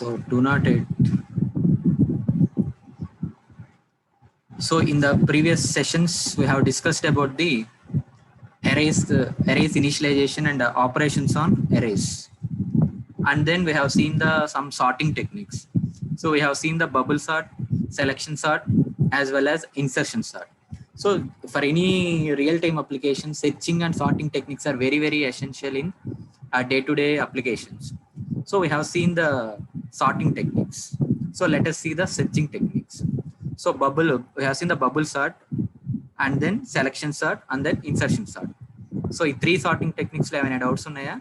So do not hit. So in the previous sessions, we have discussed about the arrays initialization and operations on arrays. And then we have seen the some sorting techniques. So we have seen the bubble sort, selection sort, as well as insertion sort. So for any real-time application, searching and sorting techniques are very, very essential in day-to-day applications. So we have seen the sorting techniques. So let us see the searching techniques. So we have seen the bubble sort, and then selection sort, and then insertion sort. So ఈ three sorting techniques లో ఏమైనా doubts ఉన్నాయా?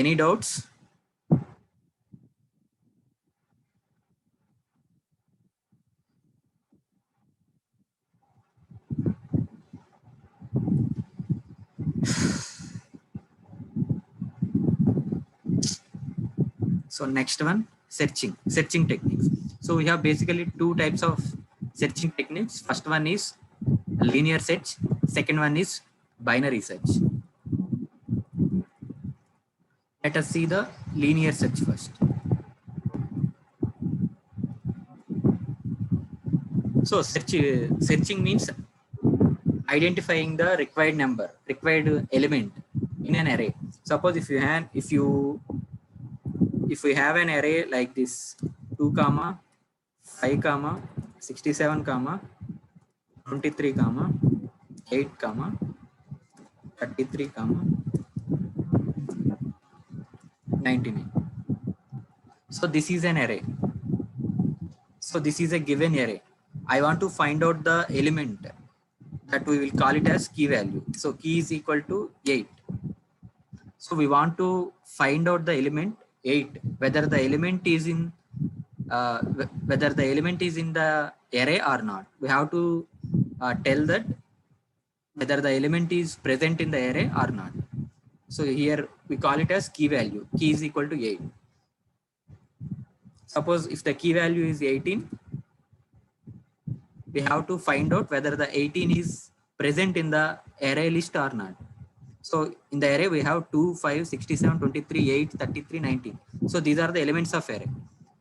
Any doubts? So next one, searching techniques. So we have basically two types of searching techniques. First one is linear search. Second one is binary search. Let us see the linear search first. So searching means identifying the required element in an array. Suppose if we have an array like this 2 comma 5 comma 67 comma 23 comma 8 comma 33 comma 99. So this is an array. So this is a given array. I want to find out the element that we will call it as key value. So key is equal to 8. So we want to find out the element 8, whether the element is in the array or not. We have to tell that whether the element is present in the array or not. So here we call it as key value. Key is equal to 8. Suppose if the key value is 18, we have to find out whether the 18 is present in the array list or not. So in the array we have 2, 5, 67, 23, 8, 33, 19. So these are the elements of array.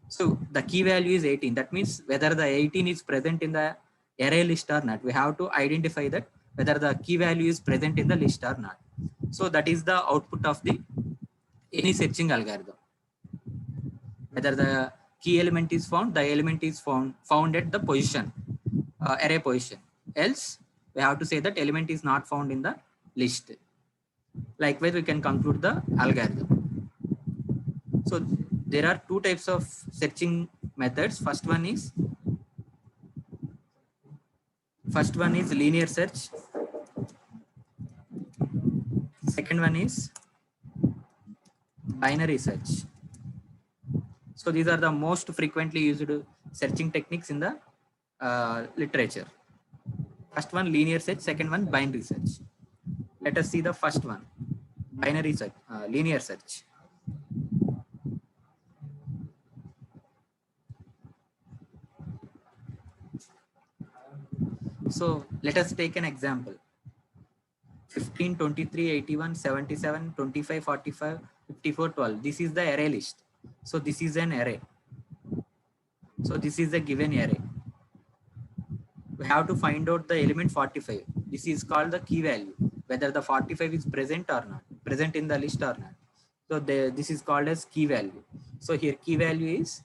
So the key value is 18. That means whether the 18 is present in the array list or not. We have to identify that whether the key value is present in the list or not. So that is the output of the any searching algorithm. Whether the key element is found, the element is found at the position, array position. Else we have to say that element is not found in the list. Likewise, we can conclude the algorithm. So there are two types of searching methods. First one is linear search. Second one is binary search. So these are the most frequently used searching techniques in the literature. First one linear search, second one binary search. Let us see the first one, binary search, linear search. So let us take an example. 15, 23, 81, 77, 25, 45, 54, 12. This is the array list. So this is an array. So this is a given array. We have to find out the element 45. This is called the key value, whether the 45 is present or not, present in the list or not. So this is called as key value. So here key value is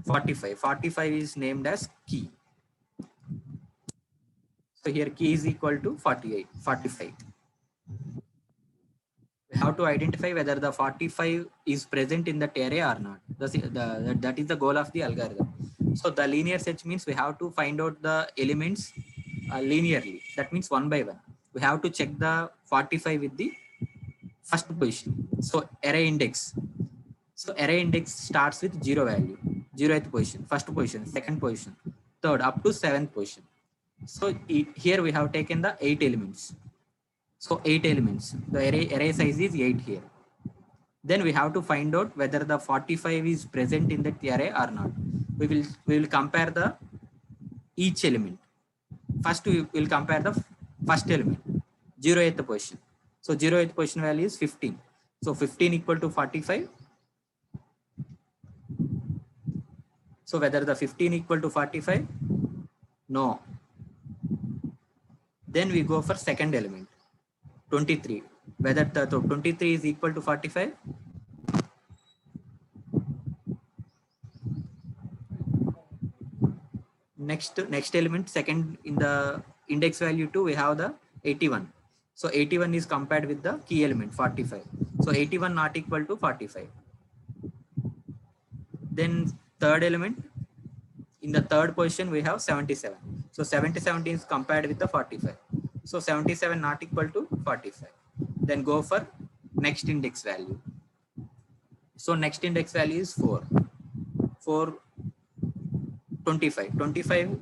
45. 45 is named as key. So here key is equal to 45. We have to identify whether the 45 is present in that array or not. That is the goal of the algorithm. So the linear search means we have to find out the elements linearly. That means one by one. We have to check the 45 with the first position. So array index. So array index starts with 0 value, 0th position, first position, second position, third, up to 7th position. So here we have taken the 8 elements. So 8 elements. The array size is 8 here. Then we have to find out whether the 45 is present in that array or not. We will compare the each element. First we will compare the first element, 0th position. So 0th position value is 15. So 15 equal to 45. So whether the 15 equal to 45? No. Then we go for second element, 23. Whether the 23 is equal to 45? Next element, second in the index value 2, we have the 81. So 81 is compared with the key element 45. So 81 not equal to 45. Then third element, in the third position we have 77. So 77 is compared with the 45. So 77 not equal to 45. Then go for next index value. So next index value is 4. 4, 25. 25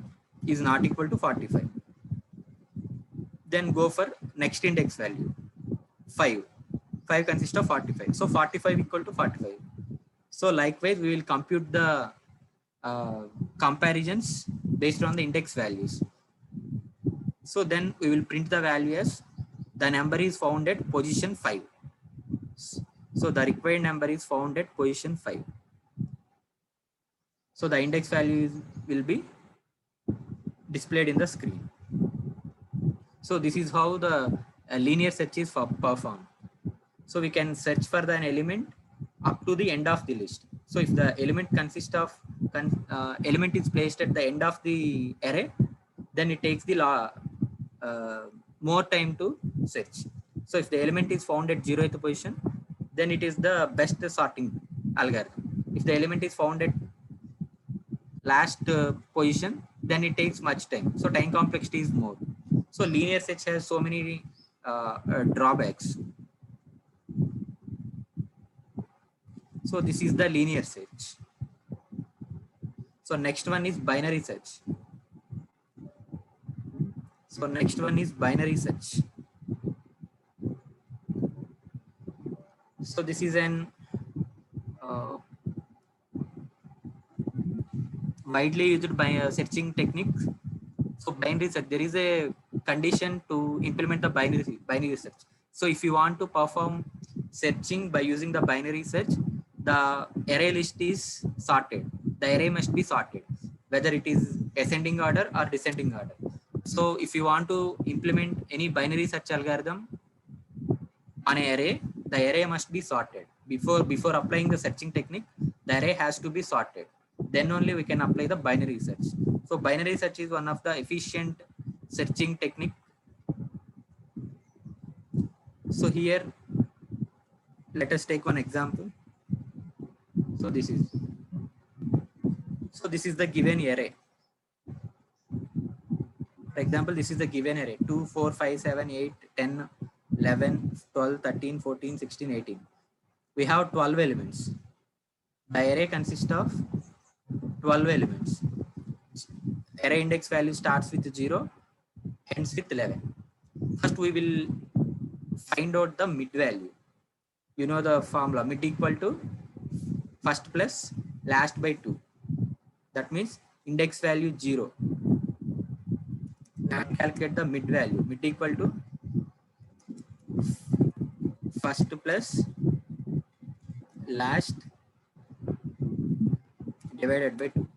is not equal to 45. Then go for next index value, 5. 5 consists of 45. So 45 equal to 45. So likewise, we will compute the comparisons based on the index values. So then we will print the value as the number is found at position 5. So the required number is found at position 5. So the index value will be displayed in the screen. So this is how the linear search is performed. So we can search for an element up to the end of the list. So if the element consists of element is placed at the end of the array, then it takes the more time to search. So if the element is found at 0th position, then it is the best sorting algorithm. If the element is found at last position, then it takes much time. So time complexity is more. So linear search has so many drawbacks. So this is the linear search. So next one is binary search. So next one is binary search. So this is an widely used by searching technique. So binary search, there is a condition to implement the binary search. So if you want to perform searching by using the binary search, the array list is sorted. The array must be sorted, whether it is ascending order or descending order. So if you want to implement any binary search algorithm on an array, the array must be sorted. Before applying the searching technique, the array has to be sorted. Then only we can apply the binary search. So binary search is one of the efficient searching technique. So here, let us take one example. So this is the given array. For example, this is the given array 2, 4, 5, 7, 8, 10, 11, 12, 13, 14, 16, 18. We have 12 elements. The array consists of 12 elements. Array index value starts with 0, ends with 11. First, we will find out the mid value. You know the formula, mid equal to first plus last by 2. That means index value 0. And calculate the mid value. Mid equal to first plus last divided by 2.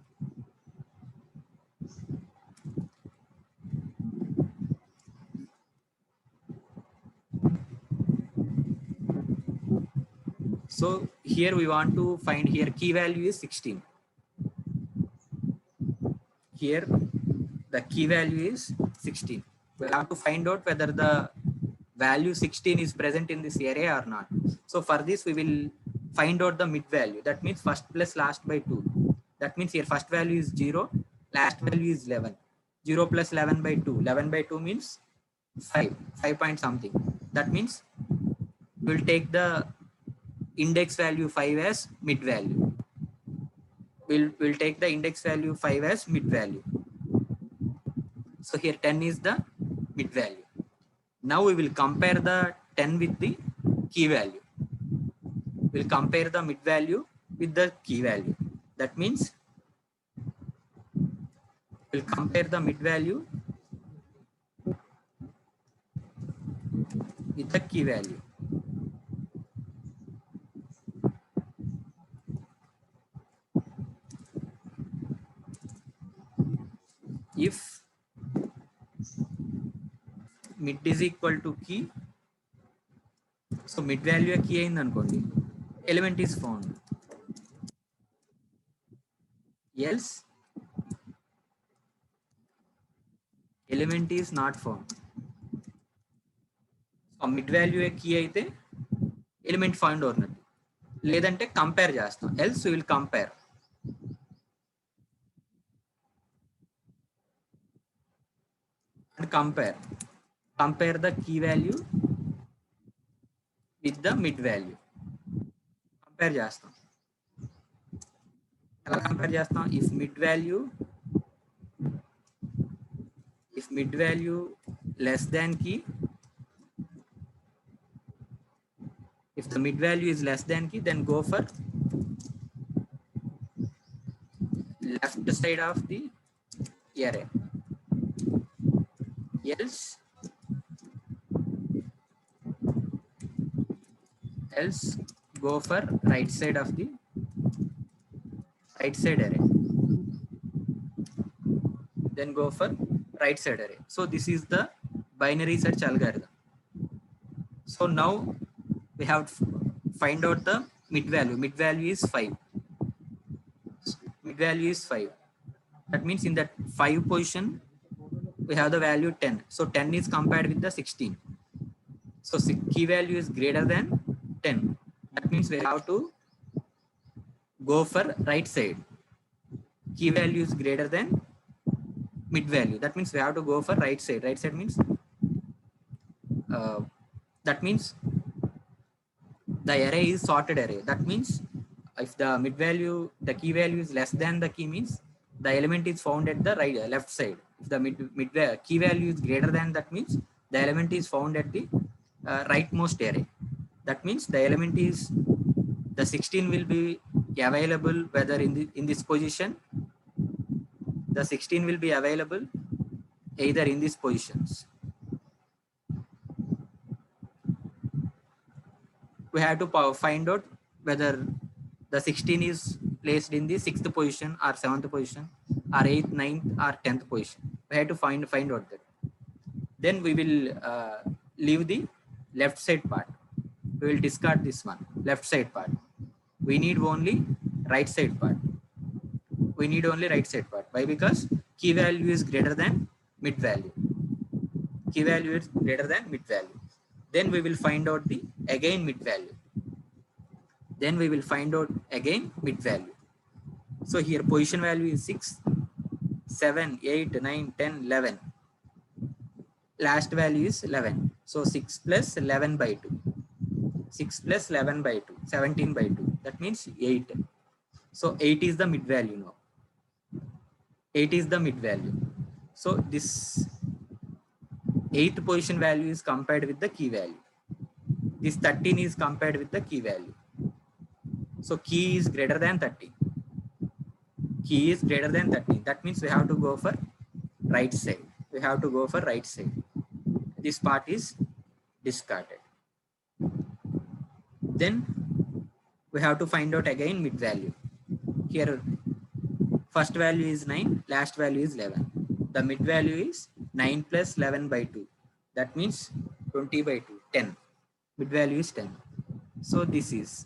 So here we want to find, here key value is 16. Here the key value is 16. We have to find out whether the value 16 is present in this array or not. So for this we will find out the mid value. That means first plus last by 2. That means here first value is 0, last value is 11. 0 plus 11 by 2. 11 by 2 means 5 point something. That means we'll take the index value 5 as mid value. We'll take the index value 5 as mid value. So here 10 is the mid value. Now we will compare the 10 with the key value. We'll compare the mid value with the key value. That means we'll compare the mid value with the key value. If mid is equal to key, so mid value key అయింది అనుకోండి, element is found. Else element is not found. So mid value key అయితే element find అవుతున్నట్టు, లేదంటే compare చేస్తాం. Else will compare. And compare the key value with the mid value. Compare చేస్తాం. ఎలా compare చేస్తాం? If mid value less than key, if the mid value is less than key, then go for left side of the array. Else go for right side of the right side array. Then go for right side array. So this is the binary search algorithm. So now we have to find out the mid value. Mid value is 5. Mid value is 5. That means in that 5 position, we have the value 10. So 10 is compared with the 16. So key value is greater than 10. That means we have to go for right side. Key value is greater than mid value. That means we have to go for right side. Right side means the array is sorted array. That means if the mid value, the key value is less than the key, means the element is found at the left side. If the key value is greater than, that means the element is found at the rightmost array. That means the element is, the 16 will be available whether in this position. The 16 will be available either in these positions. We have to find out whether the 16 is placed in the 6th position or 7th position or 8th, 9th or 10th position. We have to find out that. Then we will leave the left side part. We will discard this one, left side part. We need only right side part. Why? Because key value is greater than mid value. Then we will find out the mid value. So here position value is 6, 7, 8, 9, 10, 11. Last value is 11. So 6 plus 11 by 2. 17 by 2. That means 8. So 8 is the mid value now. So this 8th position value is compared with the key value. This 13 is compared with the key value. So key is greater than 13. That means we have to go for right side. This part is discarded. Then we have to find out again mid value. Here first value is 9, last value is 11. The mid value is 9 plus 11 by 2. That means 20 by 2, 10. Mid value is 10. So this is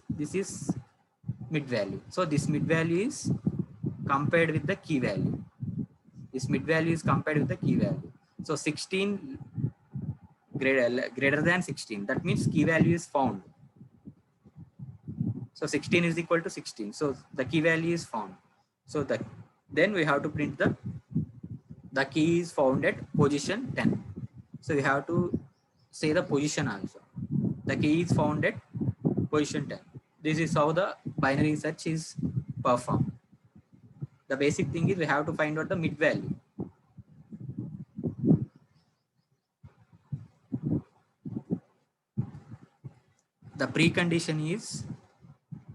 mid value. So this mid value is compared with the key value. So 16 greater than 16. That means key value is found. So 16 is equal to 16. So the key value is found. So then we have to print the key is found at position 10. So we have to say the position also. The key is found at position 10. This is how the binary search is performed. The basic thing is we have to find out the mid value. The precondition is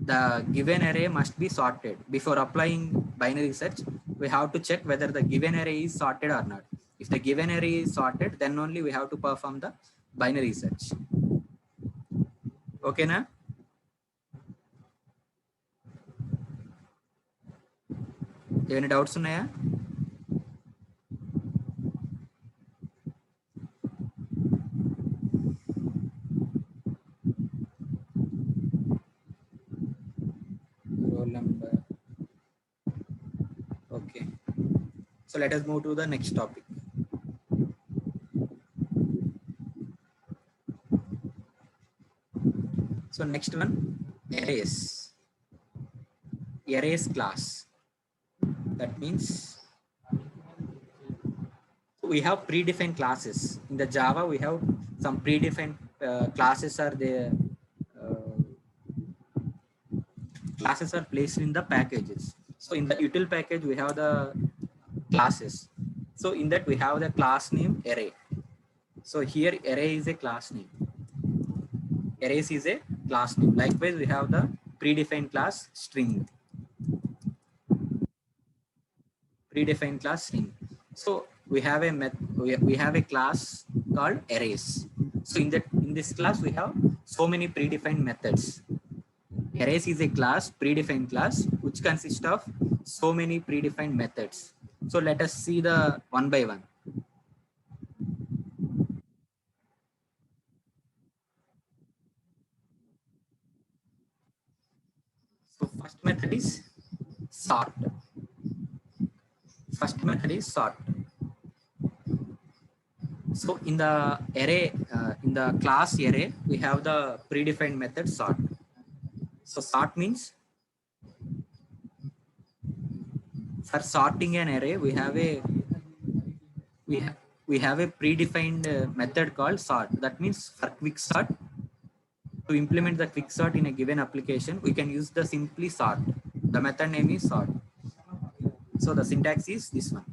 the given array must be sorted. Before applying binary search, we have to check whether the given array is sorted or not. If the given array is sorted, then only we have to perform the binary search. ఓకేనా? ఏమైనా doubts ఉన్నాయా? Roll number. Okay. So let us move to the next topic. So next one, arrays. Arrays class. That means we have predefined classes. In the Java, we have some predefined classes are there. Classes are placed in the packages. So in the util package, we have the classes. So in that we have the class name array. So here array is a class name. Arrays is a class name. Likewise, we have the predefined class string. Predefined class string. So we have a we have a class called arrays. So in this class we have so many predefined methods. Arrays is a class, predefined class, which consists of so many predefined methods. So let us see the one by one. So first method is sort. First method is sort. So in the array, in the class array, we have the predefined method sort. So sort means for sorting an array, we have a we have a predefined method called sort. That means for quick sort, to implement the quick sort in a given application, we can use the simply sort. The method name is sort. So the syntax is this one.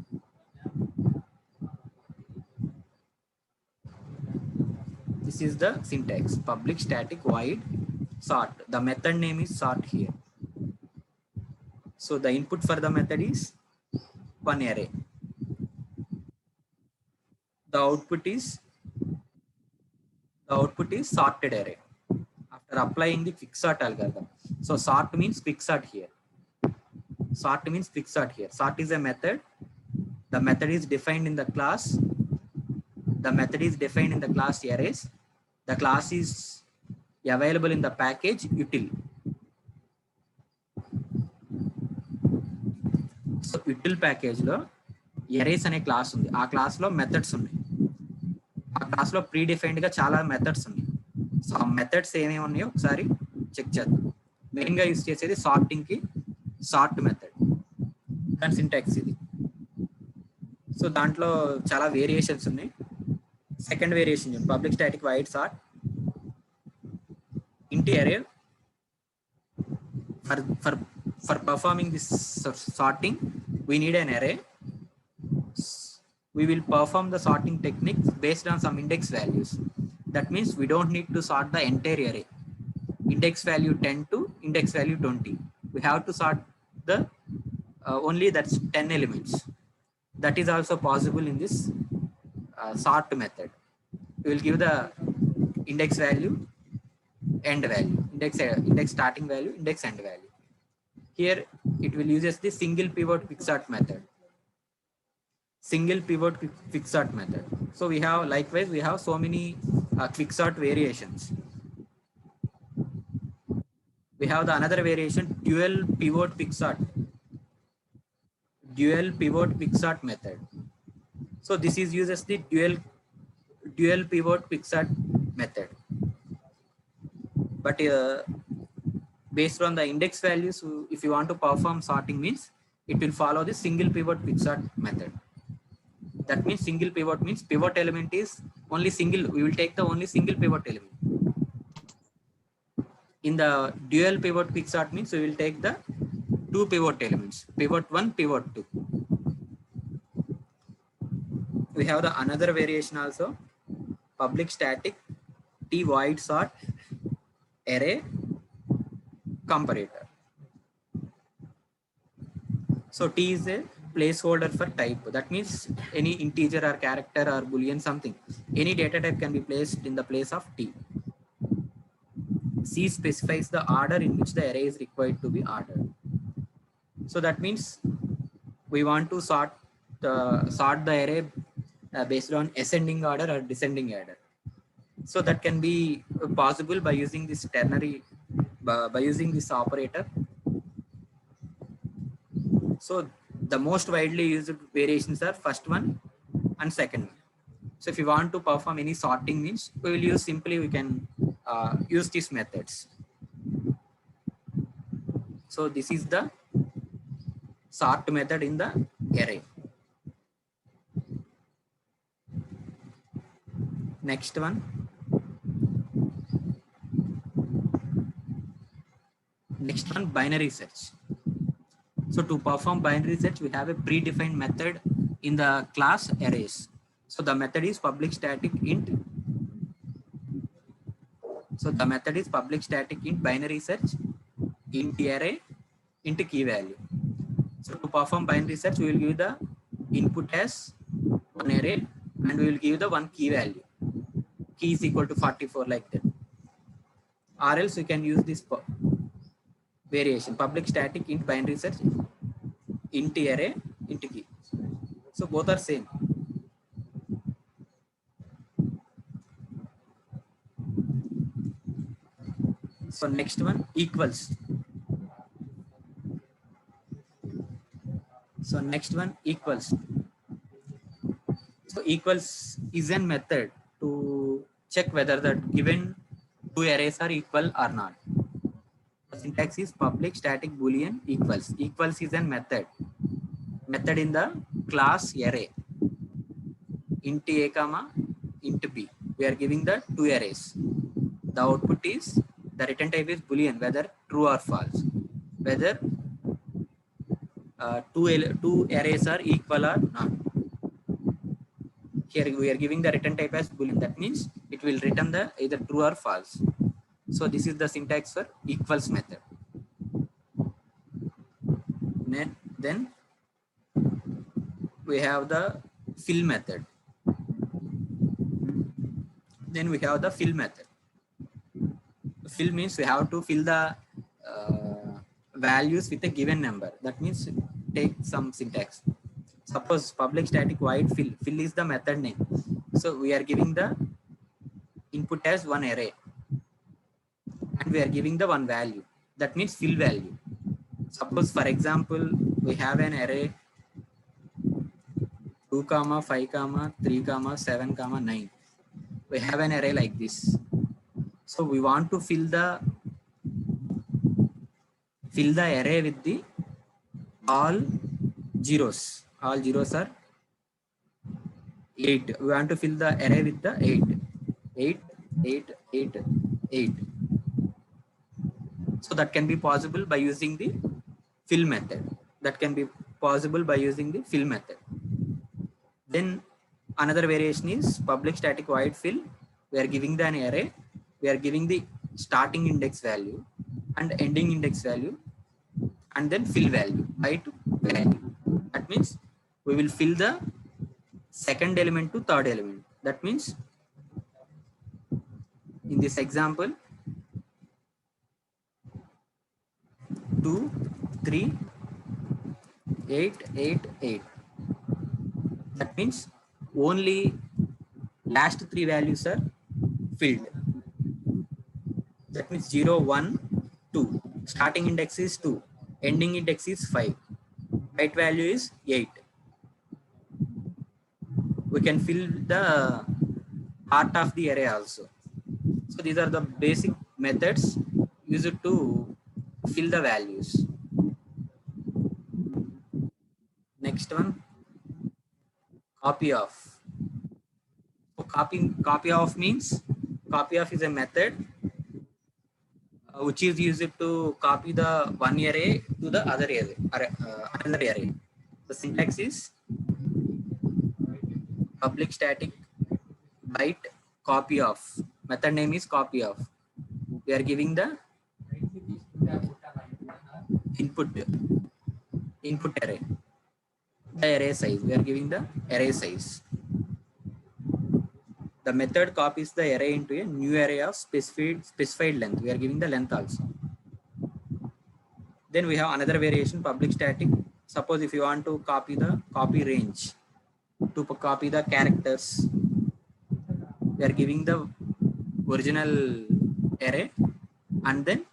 This is the syntax, public static void sort. The method name is sort here. So the input for the method is one array. The output is sorted array after applying the quicksort algorithm. So sort means quicksort here. Sort means quicksort here. Sort is a method. The method is defined in the class. The method is defined in the class arrays. The class is available in the package util. So util package lo arrays ane class undi. Aa class lo methods unnai. Aa class lo predefined ga chala methods unnai. So ఆ methods ఏమేమి ఉన్నాయో ఒకసారి check చేద్దాం. Main గా use చేసేది sorting కి sort method. దాని syntax ఇది. సో దాంట్లో చాలా వేరియేషన్స్ ఉన్నాయి. Second variation public static wide sort ఇంటి array for performing this sorting we need an array. We will perform the sorting technique based on some index values. That means we don't need to sort the entire array, index value 10 to index value 20. We have to sort the only that's 10 elements. That is also possible in this sort method. We will give the index value, end value, index starting value, index end value. Here it will uses the single pivot quicksort method. Single pivot quicksort method. So we have likewise we have so many quicksort variations. We have the another variation dual pivot quicksort. Dual pivot quicksort method. So this is uses the dual pivot quicksort method. But based on the index values, if you want to perform sorting means it will follow the single pivot quicksort method. That means single pivot means pivot element is only single. We will take the only single pivot element. In the dual pivot quicksort means we will take the two pivot elements, pivot 1, pivot 2. We have the another variation also, public static t void sort array comparator. So t is a placeholder for type. That means any integer or character or boolean something, any data type can be placed in the place of t. C specifies the order in which the array is required to be ordered. So that means we want to sort the array based on ascending order or descending order. So that can be possible by using this ternary, by using this operator. So the most widely used variations are first one and second one. So if you want to perform any sorting means, we will use simply, we can use these methods. So this is the sort method in the array. Next one. Next one, binary search. So to perform binary search, we have a predefined method in the class arrays. So the method is public static int. So the method is public static int binary search int array into key value. So to perform binary search, we will give the input as one array and we will give the one key value. Key is equal to 44 like that. Or else we can use this variation, public static int binary search int array into key. So both are same. So next one, equals. So next one, equals. So equals is a method to check whether the given two arrays are equal or not. The syntax is public static boolean equals. Equals is a method in the class array int a comma int b. We are giving the two arrays. The output is, the return type is boolean, whether true or false, whether two arrays are equal or not. Here we are giving the return type as boolean. That means it will return the either true or false. So this is the syntax for equals method. Then we have the fill method. Then we have the fill method. Fill means we have to fill the values with a given number. That means take some syntax. Suppose public static void fill. Fill is the method name. So we are giving the input as one array and we are giving the one value. That means fill value. Suppose for example, we have an array 2, 5, 3, 7, 9. We have an array like this. So we want to fill the array with the all zeros. All zeros are 8. We want to fill the array with the 8. 8, 8, 8, 8. So that can be possible by using the fill method. Then another variation is public static void fill. We are giving the an array. We are giving the starting index value and ending index value and then fill value, byte value. That means we will fill the second element to third element. That means in this example 2, 3, 8, 8, 8. That means only last three values are filled. That means 0, 1, 2. Starting index is 2. Ending index is 5. Byte value is 8. We can fill the heart of the array also. So these are the basic methods used to fill the values. Next one, copy of. So copy of means, copy of is a method which is used to copy the one array to the other array, another array. The syntax is public static byte copy of. Method name is copy of. We are giving the input array, the array size. We are giving the array size. The method copies the array into a new array of specified length. We are giving the length also. Then we have another variation, public static. Suppose if you want to copy the copy range, to copy the characters, we are giving the original array and then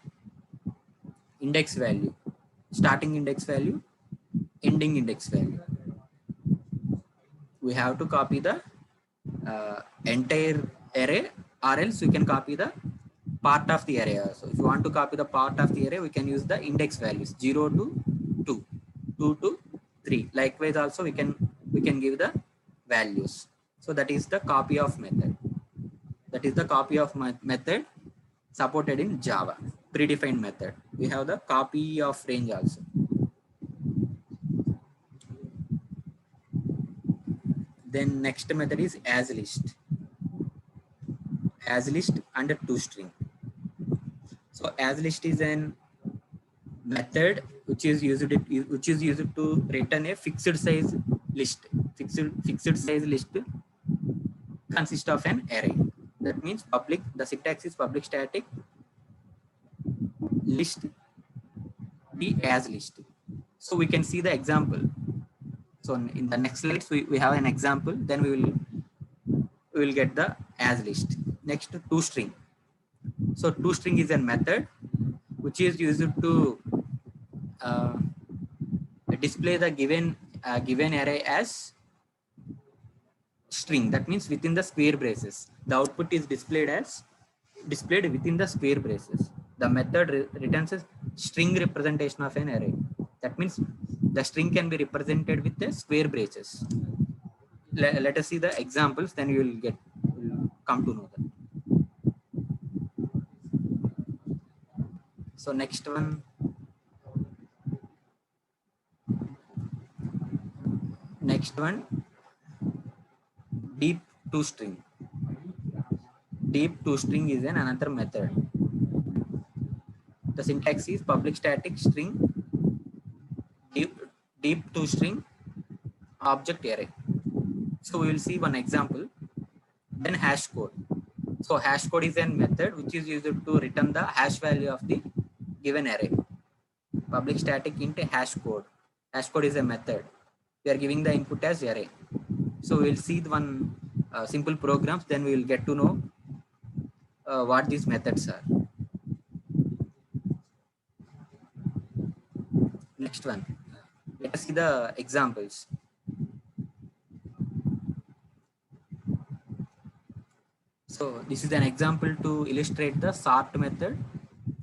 index value, starting index value, ending index value. We have to copy the entire array, or else we can copy the part of the array. So if you want to copy the part of the array, we can use the index values 0 to 2, 2 to 3. Likewise also we can give the values. So that is the copy of method. That is the copy of method supported in Java, predefined method. We have the copy of range also. Then next method is as list and a toString. So as list is an method which is used to return a fixed size list. Fixed size list consists of an array. That means public. The syntax is public static list the as list. So we can see the example. So in the next slides we have an example. Then we will get the as list. Next, toString. So toString is a method which is used to display the given array as string. That means within the square braces. The output is displayed within the square braces. The method returns a string representation of an array. That means the string can be represented with the square braces. Let us see the examples, then you will come to know that. So next one, deep toString. Deep toString is another method. The syntax is public static string deep toString object array. So we will see one example. Then hash code. So hash code is a method which is used to return the hash value of the given array. Public static int hash code. Hash code is a method. We are giving the input as array. So we will see the one simple programs. Then we will get to know what these methods are. Next one. Let us see the examples. So this is an example to illustrate the sort method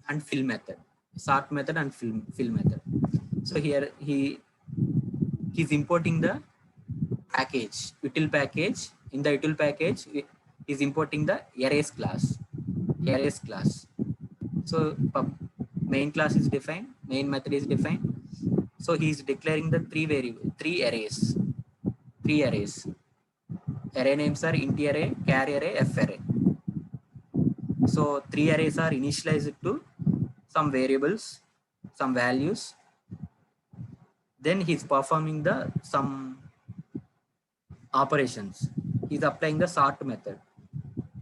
and fill method. Sort method and fill method. So here he's importing the package, util package. In the util package, he's importing the arrays class. So main class is defined, main method is defined. So he's declaring the three arrays. Array names are int array, char array, f array. So three arrays are initialized to some variables, some values. Then he's performing some operations. He's applying the sort method.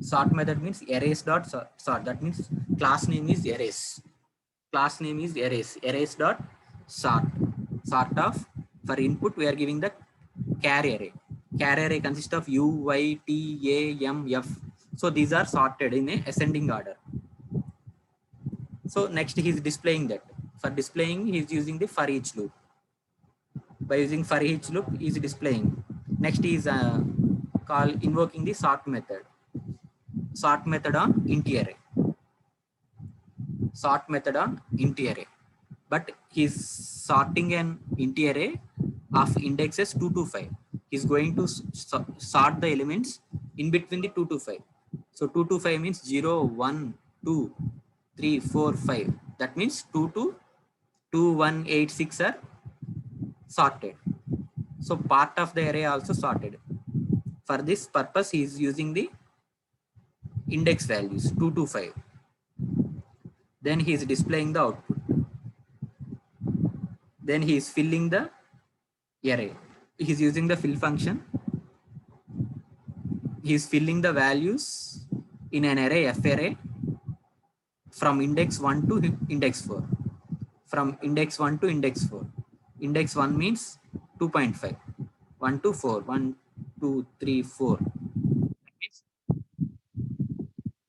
Sort method means arrays dot sort. That means class name is arrays. Arrays dot sort. Sort of, for input we are giving the char array. Char array consists of u, y, t, a, m, f. So these are sorted in a ascending order. So next he is displaying that. For displaying, he is using the for each loop. By using for each loop, he is displaying. Next he is invoking the sort method. Sort method on int array. Sort method on int array. But he is sorting an int array of indexes 2 to 5. He is going to sort the elements in between the 2 to 5. So 2 to 5 means 0, 1, 2, 3, 4, 5. That means 2 to 2, 1, 8, 6 are sorted. So part of the array also sorted. For this purpose, he is using the index values 2 to 5. Then he is displaying the output. Then he is filling the array. He is using the fill function. he's filling the values in an array f array from index 1 to index 4, from index 1 to index 4. Index 1 means 2.5, 1 to 4, 1 2 3 4. That means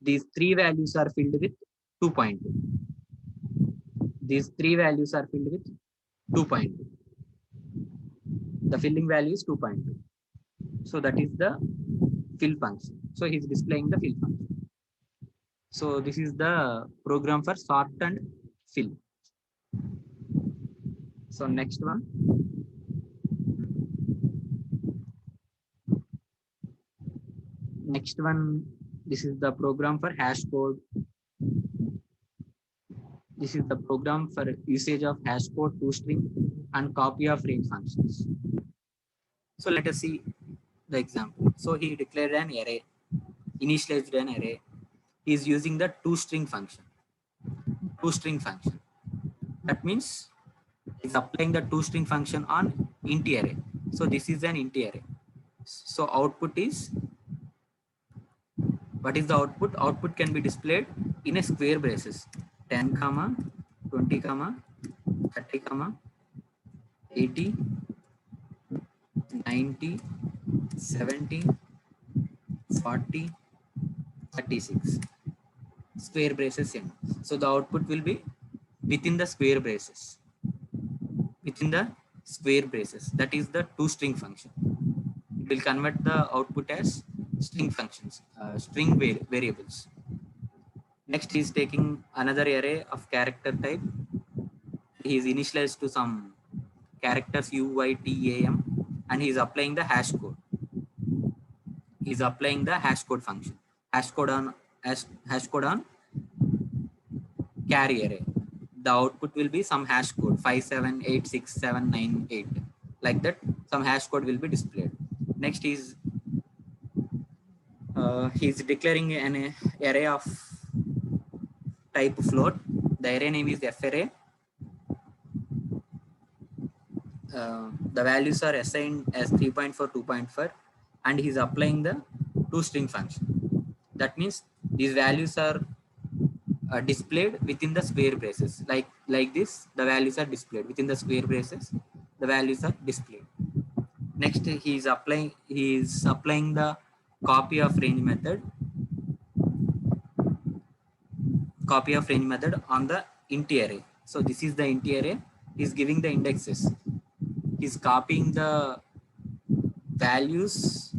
these three values are filled with 2.2. These three values are filled with 2.2. The filling value is 2.2. So that is the fill function. So he's displaying the fill function. So this is the program for sort and fill. So next one. Next one, this is the program for hash code. This is the program for usage of hash code, toString, and copy of range functions. So let us see the example. So he declared an array, initialized an array. He is using the toString function. ToString function. That means he's applying the toString function on int array. So this is an int array. So output is, what is the output? Output can be displayed in a square braces, 10 comma 20 comma 30 comma 80 90 70 40 36 square braces in. So the output will be within the square braces, within the square braces. That is the toString function. It will convert the output as string functions, string variables. Next, he is taking another array of character type. He is initialized to some characters UYTAM, and he is applying the hash code. He is applying the hash code function. Hash code on carry array. The output will be some hash code 5786798. Like that, some hash code will be displayed. Next is he's declaring an array of type float. The array name is f array. The values are assigned as 3.4, 2.4, and he's applying the toString function. That means these values are displayed within the square braces. Like this, the values are displayed within the square braces. The values are displayed. Next, he is applying the copy of range method. Copy of range method on the int array. So this is the int array. He's giving the indexes. He's copying the values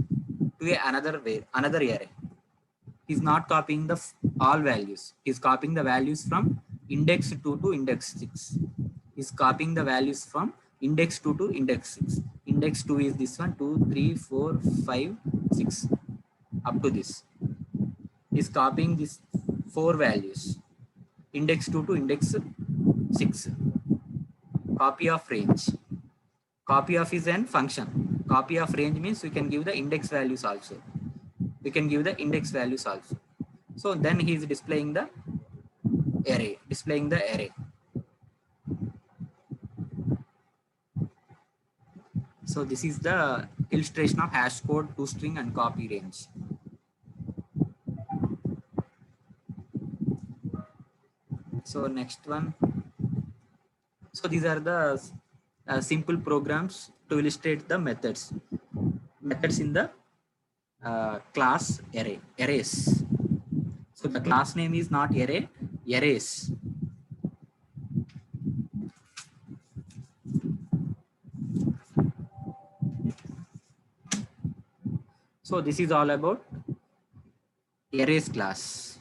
to another array. He's not copying the all values. He's copying the values from index 2 to index 6. He's copying the values from index 2 to index 6. Index 2 is this one, 2, 3, 4, 5, 6, up to this. He's copying these 4 values, index 2 to index 6. Copy of range. Copy of is an function. Copy of range means we can give the index values also. We can give the index values also. So then he is displaying the array. So this is the illustration of hash code, toString, and copy range. So next one. So these are the simple programs to illustrate the methods in the class arrays. So the class name is not arrays. So this is all about arrays class.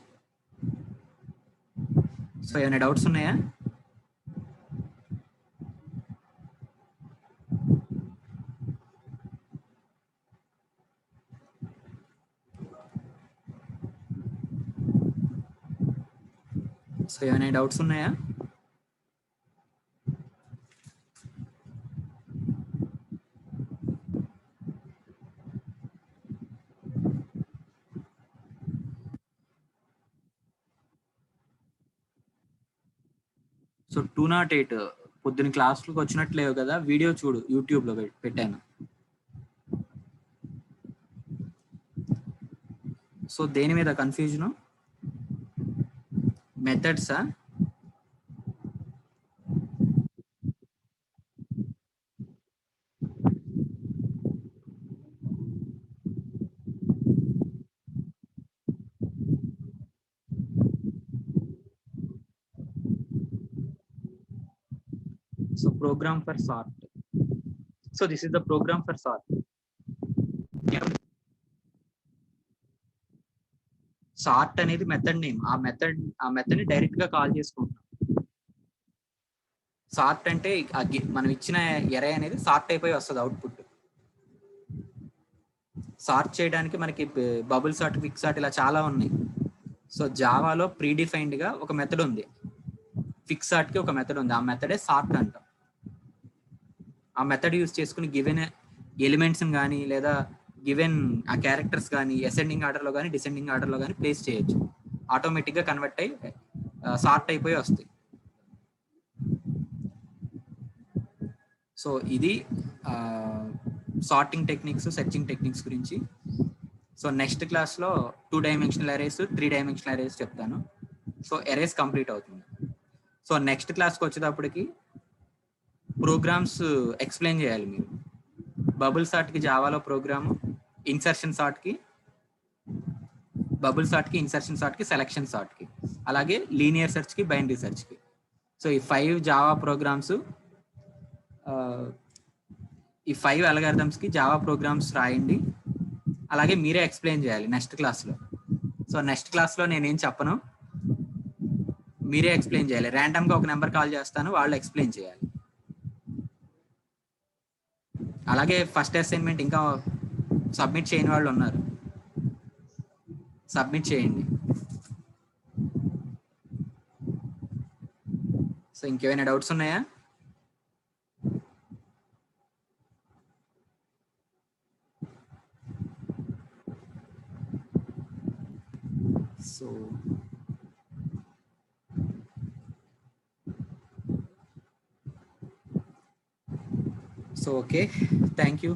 So any doubts unnaya? So any doubts unnaya? So 208 పొద్దున క్లాస్లోకి వచ్చినట్లేవు కదా, video చూడు, యూట్యూబ్లో పెట్టాను. So దేని మీద confusion? మెథడ్సా? So program for sort. So this is the program for sort. Sort అనేది method name. ఆ method ని డైరెక్ట్ గా కాల్ చేసుకుంటాం. సార్ట్ అంటే మనం ఇచ్చిన ఎరే అనేది సార్ట్ అయిపోయి వస్తుంది అవుట్పుట్. సార్ట్ చేయడానికి మనకి బబుల్ సార్ట్, క్విక్ సార్ట్ ఇలా చాలా ఉన్నాయి. సో జావాలో ప్రీడిఫైన్డ్ గా ఒక మెథడ్ ఉంది, క్విక్ సార్ట్ కి ఒక మెథడ్ ఉంది. ఆ మెథడే సార్ట్ అంటాం. ఆ మెథడ్ యూజ్ చేసుకుని గివెన్ ఎలిమెంట్స్ కానీ లేదా గివెన్ ఆ క్యారెక్టర్స్ కానీ అసెండింగ్ ఆర్డర్లో కానీ డిసెండింగ్ ఆర్డర్లో కానీ ప్లేస్ చేయొచ్చు. ఆటోమేటిక్గా కన్వర్ట్ అయ్యి సార్ట్ అయిపోయి వస్తాయి. సో ఇది సార్టింగ్ టెక్నిక్స్, సెర్చింగ్ టెక్నిక్స్ గురించి. సో నెక్స్ట్ క్లాస్లో 2 డైమెన్షనల్ అరేస్, 3 డైమెన్షనల్ అరేస్ చెప్తాను. సో అరేస్ కంప్లీట్ అవుతుంది. సో నెక్స్ట్ క్లాస్కి వచ్చేటప్పటికి ప్రోగ్రామ్స్ ఎక్స్ప్లెయిన్ చేయాలి మీరు. బబుల్ సార్ట్కి జావాలో ప్రోగ్రాము, ఇన్సర్షన్ సార్ట్కి బబుల్ సార్ట్కి, ఇన్సర్షన్ సార్ట్కి, సెలెక్షన్ సార్ట్కి, అలాగే లీనియర్ సెర్చ్కి, బైనరీ సెర్చ్కి. సో ఈ 5 జావా ప్రోగ్రామ్స్, ఈ 5 అల్గారిథమ్స్కి జావా ప్రోగ్రామ్స్ రాయండి. అలాగే మీరే ఎక్స్ప్లెయిన్ చేయాలి నెక్స్ట్ క్లాస్లో. సో నెక్స్ట్ క్లాస్లో నేనేం చెప్పను, మీరే ఎక్స్ప్లెయిన్ చేయాలి. ర్యాండమ్గా ఒక నెంబర్ కాల్ చేస్తాను, వాళ్ళు ఎక్స్ప్లెయిన్ చేయాలి. అలాగే ఫస్ట్ అసైన్మెంట్ ఇంకా సబ్మిట్ చేయని వాళ్ళు ఉన్నారు, సబ్మిట్ చేయండి. సో ఇంకేమైనా డౌట్స్ ఉన్నాయా? So okay, thank you.